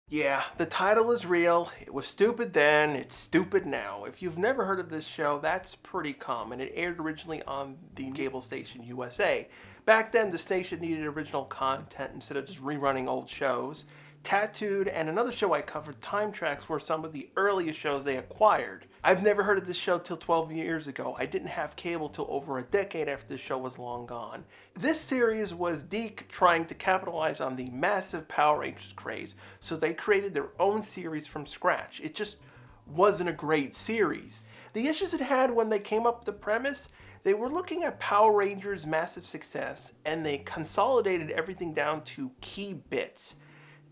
Yeah, the title is real. It was stupid then, it's stupid now. If you've never heard of this show, that's pretty common. It aired originally on the cable station USA. Back then, the station needed original content instead of just rerunning old shows. Tattooed and another show I covered, Time Tracks, were some of the earliest shows they acquired. I've never heard of this show till 12 years ago. I didn't have cable till over a decade after the show was long gone. This series was DiC trying to capitalize on the massive Power Rangers craze, so they created their own series from scratch. It just wasn't a great series. The issues it had when they came up with the premise, they were looking at Power Rangers' massive success, and they consolidated everything down to key bits.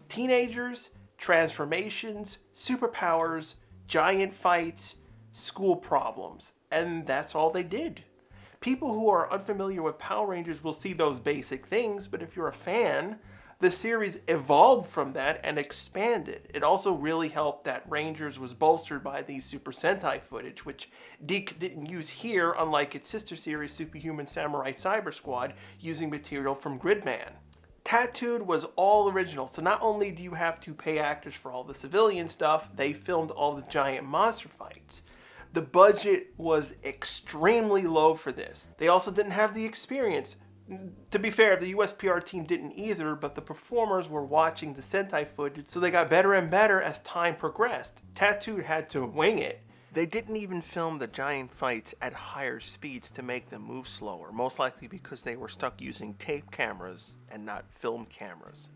Teenagers, transformations, superpowers, giant fights, school problems, and that's all they did. People who are unfamiliar with Power Rangers will see those basic things, but if you're a fan, the series evolved from that and expanded. It also really helped that Rangers was bolstered by the Super Sentai footage, which DiC didn't use here, unlike its sister series Superhuman Samurai Syber Squad, using material from Gridman. Tattooed was all original, so not only do you have to pay actors for all the civilian stuff, they filmed all the giant monster fights. The budget was extremely low for this. They also didn't have the experience. To be fair, the US PR team didn't either, but the performers were watching the Sentai footage, so they got better and better as time progressed. Tattooed had to wing it. They didn't even film the giant fights at higher speeds to make them move slower, most likely because they were stuck using tape cameras and not film cameras.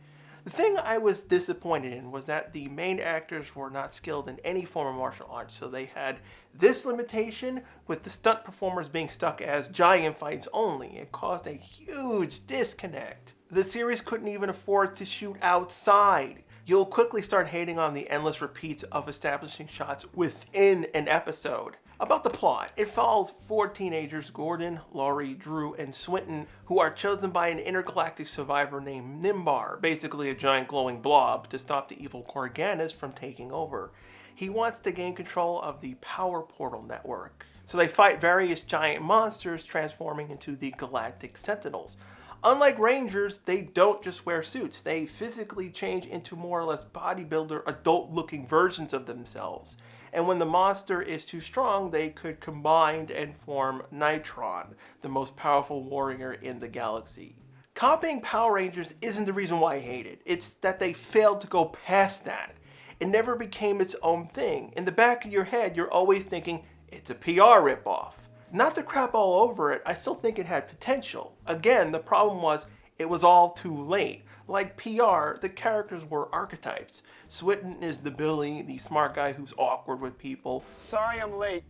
The thing I was disappointed in was that the main actors were not skilled in any form of martial arts, so they had this limitation with the stunt performers being stuck as giant fights only. It caused a huge disconnect. The series couldn't even afford to shoot outside. You'll quickly start hating on the endless repeats of establishing shots within an episode. About the plot, it follows 4 teenagers, Gordon, Laurie, Drew, and Swinton, who are chosen by an intergalactic survivor named Nimbar, basically a giant glowing blob, to stop the evil Gorganas from taking over. He wants to gain control of the Power Portal network. So they fight various giant monsters, transforming into the Galactic Sentinels. Unlike Rangers, they don't just wear suits. They physically change into more or less bodybuilder, adult-looking versions of themselves. And when the monster is too strong, they could combine and form Nitron, the most powerful warrior in the galaxy. Copying Power Rangers isn't the reason why I hate it. It's that they failed to go past that. It never became its own thing. In the back of your head, you're always thinking, it's a PR ripoff. Not to crap all over it, I still think it had potential. Again, the problem was, it was all too late. Like PR, the characters were archetypes. Swinton is the Billy, the smart guy who's awkward with people. Sorry I'm late,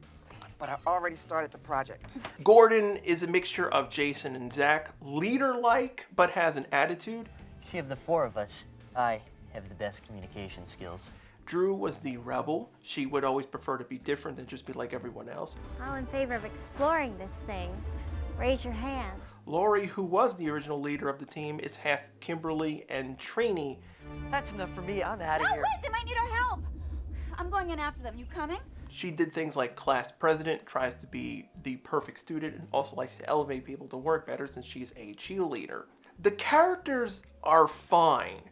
but I already started the project. Gordon is a mixture of Jason and Zach, leader-like, but has an attitude. See, of the 4 of us, I have the best communication skills. Drew was the rebel. She would always prefer to be different than just be like everyone else. All in favor of exploring this thing, raise your hand. Laurie, who was the original leader of the team, is half Kimberly and Trini. That's enough for me. I'm out of here. Wait, they might need our help. I'm going in after them. You coming? She did things like class president, tries to be the perfect student, and also likes to elevate people to work better since she's a cheerleader. The characters are fine,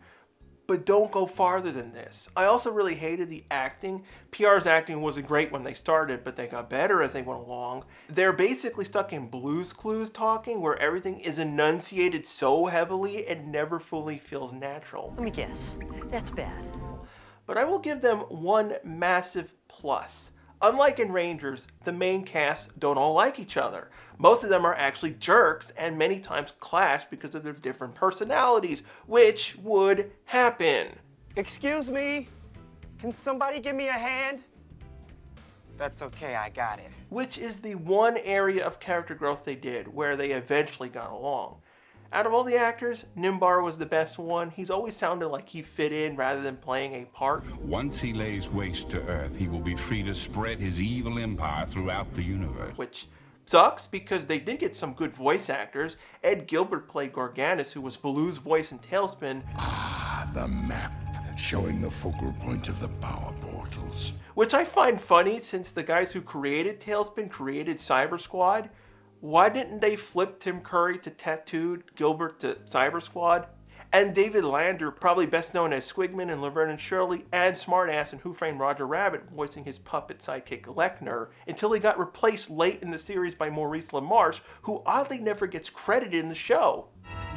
but don't go farther than this. I also really hated the acting. PR's acting wasn't great when they started, but they got better as they went along. They're basically stuck in Blue's Clues talking, where everything is enunciated so heavily it never fully feels natural. Let me guess. That's bad. But I will give them one massive plus. Unlike in Rangers, the main cast don't all like each other. Most of them are actually jerks and many times clash because of their different personalities, which would happen. Excuse me, can somebody give me a hand? That's okay, I got it. Which is the one area of character growth they did, where they eventually got along. Out of all the actors, Nimbar was the best one. He's always sounded like he fit in rather than playing a part. Once he lays waste to Earth, he will be free to spread his evil empire throughout the universe. Which sucks because they did get some good voice actors. Ed Gilbert played Gorganas, who was Baloo's voice in Tailspin. Ah, the map showing the focal point of the power portals. Which I find funny since the guys who created Tailspin created Syber Squad. Why didn't they flip Tim Curry to Tattooed, Gilbert to Syber Squad? And David Lander, probably best known as Squigman in Laverne and Shirley, and Smartass in Who Framed Roger Rabbit, voicing his puppet sidekick Lechner, until he got replaced late in the series by Maurice LaMarche, who oddly never gets credited in the show.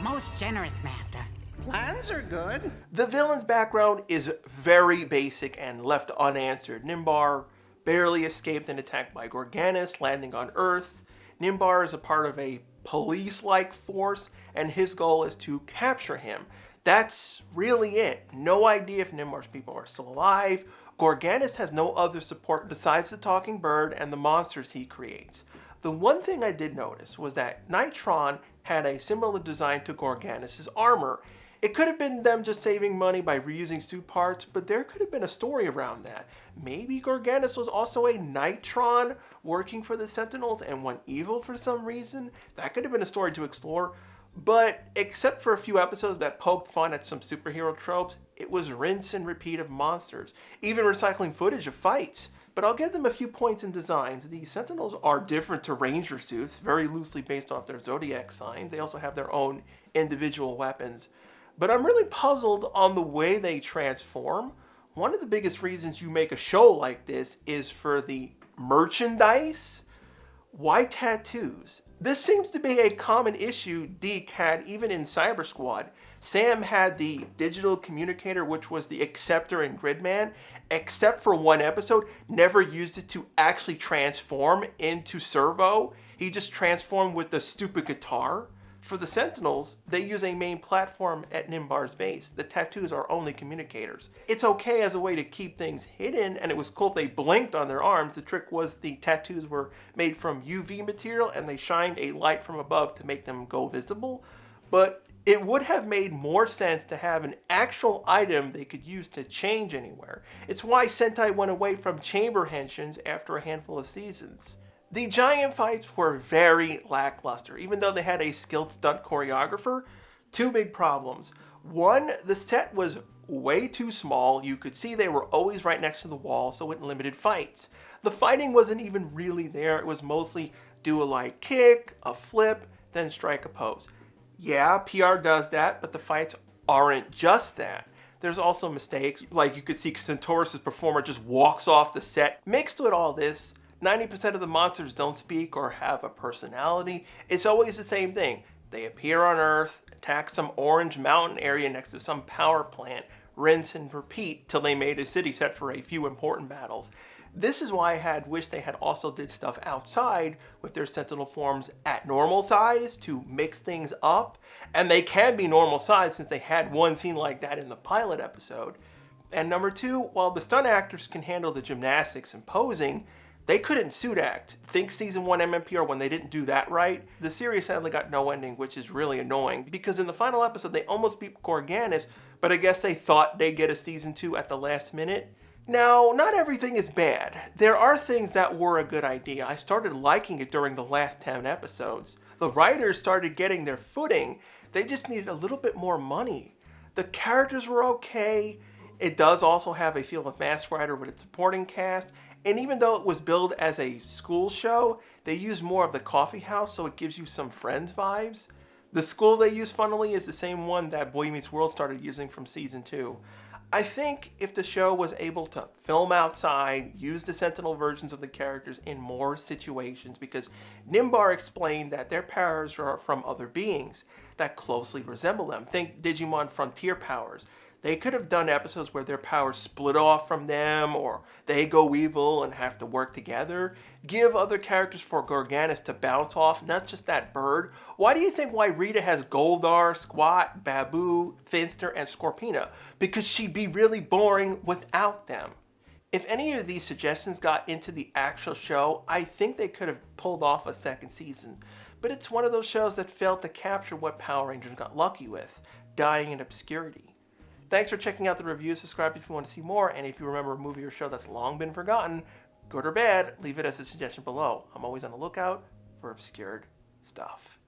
Most generous, Master. Plans are good. The villain's background is very basic and left unanswered. Nimbar barely escaped an attack by Gorganis, landing on Earth. Nimbar is a part of a police-like force, and his goal is to capture him. That's really it. No idea if Nimbar's people are still alive. Gorganis has no other support besides the talking bird and the monsters he creates. The one thing I did notice was that Nitron had a similar design to Gorganis' armor. It could have been them just saving money by reusing suit parts, but there could have been a story around that. Maybe Gorganis was also a Nitron working for the Sentinels and went evil for some reason. That could have been a story to explore. But except for a few episodes that poked fun at some superhero tropes, it was rinse and repeat of monsters, even recycling footage of fights. But I'll give them a few points in designs. The Sentinels are different to Ranger suits, very loosely based off their zodiac signs. They also have their own individual weapons. But I'm really puzzled on the way they transform. One of the biggest reasons you make a show like this is for the merchandise. Why tattoos? This seems to be a common issue Deke had even in Syber Squad. Sam had the digital communicator, which was the Acceptor in Gridman, except for one episode, never used it to actually transform into Servo. He just transformed with the stupid guitar. For the Sentinels, they use a main platform at Nimbar's base. The tattoos are only communicators. It's okay as a way to keep things hidden, and it was cool if they blinked on their arms. The trick was the tattoos were made from UV material, and they shined a light from above to make them go visible. But it would have made more sense to have an actual item they could use to change anywhere. It's why Sentai went away from chamber henshins after a handful of seasons. The giant fights were very lackluster, even though they had a skilled stunt choreographer. Two big problems. One, the set was way too small. You could see they were always right next to the wall, so it limited fights. The fighting wasn't even really there. It was mostly do a light kick, a flip, then strike a pose. Yeah, PR does that, but the fights aren't just that. There's also mistakes, like you could see Centaurus' performer just walks off the set. Mixed with all this, 90% of the monsters don't speak or have a personality. It's always the same thing. They appear on Earth, attack some orange mountain area next to some power plant, rinse and repeat till they made a city set for a few important battles. This is why I had wished they had also did stuff outside with their Sentinel forms at normal size to mix things up. And they can be normal size since they had one scene like that in the pilot episode. And number two, while the stunt actors can handle the gymnastics and posing, they couldn't suit act. Think season 1 MMPR when they didn't do that right. The series sadly got no ending, which is really annoying because in the final episode they almost beat Gorganis, but I guess they thought they'd get a season 2 at the last minute. Now, not everything is bad. There are things that were a good idea. I started liking it during the last 10 episodes. The writers started getting their footing. They just needed a little bit more money. The characters were okay. It does also have a feel of Masked Rider with its supporting cast. And even though it was billed as a school show, they used more of the coffee house, so it gives you some Friends vibes. The school they use, funnily, is the same one that Boy Meets World started using from season 2. I think if the show was able to film outside, use the Sentinel versions of the characters in more situations, because Nimbar explained that their powers are from other beings that closely resemble them. Think Digimon Frontier powers. They could have done episodes where their powers split off from them, or they go evil and have to work together. Give other characters for Gorganis to bounce off, not just that bird. Why do you think Rita has Goldar, Squat, Babu, Finster, and Scorpina? Because she'd be really boring without them. If any of these suggestions got into the actual show, I think they could have pulled off a second season. But it's one of those shows that failed to capture what Power Rangers got lucky with, dying in obscurity. Thanks for checking out the review. Subscribe if you want to see more, and if you remember a movie or show that's long been forgotten, good or bad, leave it as a suggestion below. I'm always on the lookout for obscured stuff.